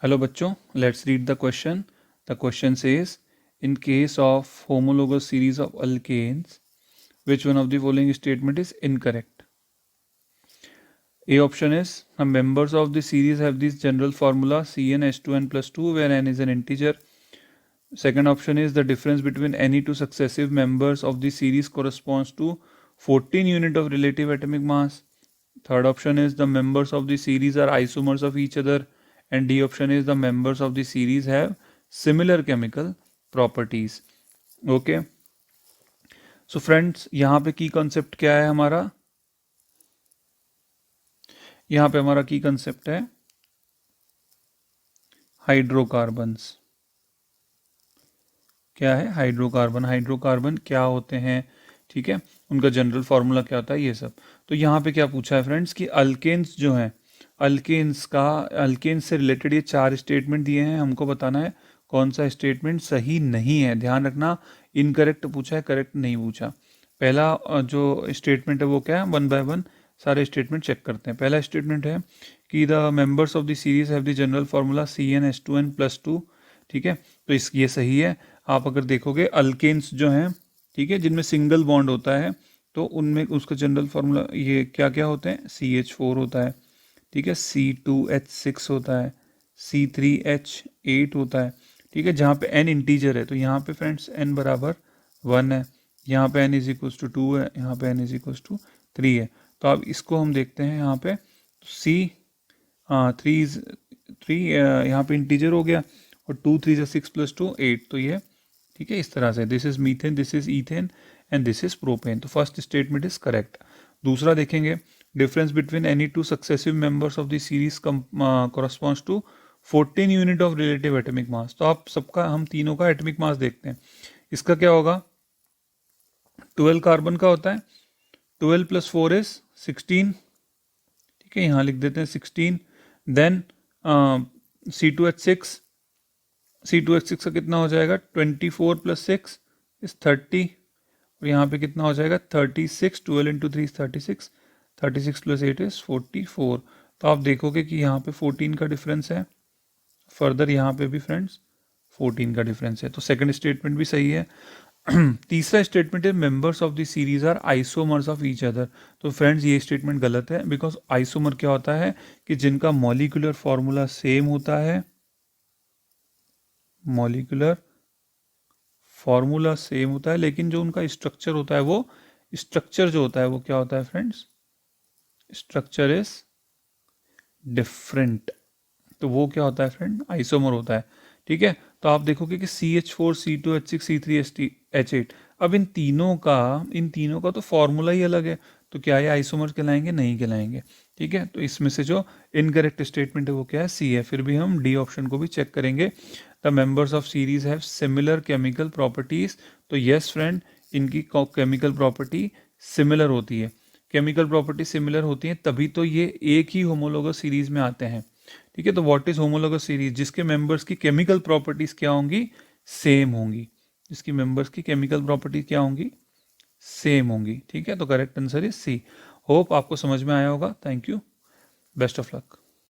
Hello बच्चों, let's read the question. The question says, in case of homologous series of alkanes, which one of the following statement is incorrect? A option is, members of the series have this general formula CnH2n plus 2 where n is an integer. Second option is, the difference between any two successive members of the series corresponds to 14 unit of relative atomic mass. Third option is, the members of the series are isomers of each other. And D option is, the members of the series have similar chemical properties. Okay. So friends, यहाँ पे की concept क्या है हमारा? यहाँ पे हमारा की concept है हाइड्रोकार्बन्स. क्या है? हाइड्रोकार्बन. हाइड्रोकार्बन क्या होते हैं, ठीक है, उनका जनरल फार्मूला क्या होता है, ये सब. तो यहाँ पे क्या पूछा है फ्रेंड्स कि अल्केन्स जो हैं, अल्केन्स से रिलेटेड ये 4 स्टेटमेंट दिए हैं. हमको बताना है कौन सा स्टेटमेंट सही नहीं है. ध्यान रखना, इनकरेक्ट पूछा है, करेक्ट नहीं पूछा. पहला जो स्टेटमेंट है वो क्या है, 1 बाय 1 सारे स्टेटमेंट चेक करते हैं. पहला स्टेटमेंट है कि the members of the series have the general formula CnH2n plus 2. ठीक है, तो ये सही है. आप अगर देखोगे अल्केन्स जो हैं, ठीक है, जिनमें सिंगल बॉन्ड होता है, तो उनमें उसका जनरल फार्मूला ये क्या क्या होते हैं, CH4 होता है, ठीक है, C2H6 होता है, C3H8 होता है, ठीक है, जहाँ पे n इंटीजर है. तो यहाँ पे फ्रेंड्स n बराबर 1 है, यहाँ पे n इज इक्वल्स टू 2 है, यहाँ पे n इज इक्वल्स टू 3 है. तो अब इसको हम देखते हैं यहाँ पे थ्री यहाँ पे इंटीजर हो गया, और 2 3 6 प्लस 2 8. तो ये ठीक है, इस तरह से this is methane, this is ethane and this is propane. तो फर्स्ट स्टेटमेंट इज करेक्ट. दूसरा देखेंगे, difference between any two successive members of the series corresponds to 14 unit of relative atomic mass. तो आप सबका, हम तीनों का एटॉमिक मास देखते हैं. इसका क्या होगा, 12 कार्बन का होता है, 12 प्लस 4 इज 16, ठीक है, यहाँ लिख देते हैं 16. देन C2H6 का कितना हो जाएगा, 24 प्लस 6 इज 30, और यहाँ पे कितना हो जाएगा 36. 12 इंटू 3 36, 36 प्लस 8 इज 44. तो आप देखोगे कि यहाँ पे 14 का डिफरेंस है, फर्दर यहाँ पे भी फ्रेंड्स 14 का डिफरेंस है. तो सेकंड स्टेटमेंट भी सही है. तीसरा स्टेटमेंट है, members of the series are isomers of each other. तो फ्रेंड्स ये स्टेटमेंट गलत है, बिकॉज आइसोमर क्या होता है कि जिनका मॉलिक्यूलर फॉर्मूला सेम होता है, मॉलिक्यूलर फॉर्मूला सेम होता है, लेकिन जो उनका स्ट्रक्चर होता है, वो स्ट्रक्चर जो होता है वो क्या होता है फ्रेंड्स, स्ट्रक्चर इज डिफरेंट. तो वो क्या होता है फ्रेंड, आइसोमर होता है. ठीक है, तो आप देखोगे कि CH4 C2H6 C3H8, अब इन तीनों का तो फॉर्मूला ही अलग है. तो क्या ये आइसोमर कहलाएंगे, नहीं कहलाएंगे. ठीक है, तो इसमें से जो इनकरेक्ट स्टेटमेंट है वो क्या है, सी है. फिर भी हम डी ऑप्शन को भी चेक करेंगे. The members of series have similar chemical properties. तो यस फ्रेंड, इनकी केमिकल प्रॉपर्टी सिमिलर होती है. केमिकल प्रॉपर्टी सिमिलर होती है तभी तो ये एक ही होमोलोगस सीरीज में आते हैं. ठीक है, तो व्हाट इज होमोलोगस सीरीज, जिसके मेंबर्स की केमिकल प्रॉपर्टीज क्या होंगी, सेम होंगी. जिसकी मेंबर्स की केमिकल प्रॉपर्टीज क्या होंगी, सेम होंगी. ठीक है, तो correct answer is C. Hope आपको समझ में आया होगा. Thank you, best of luck.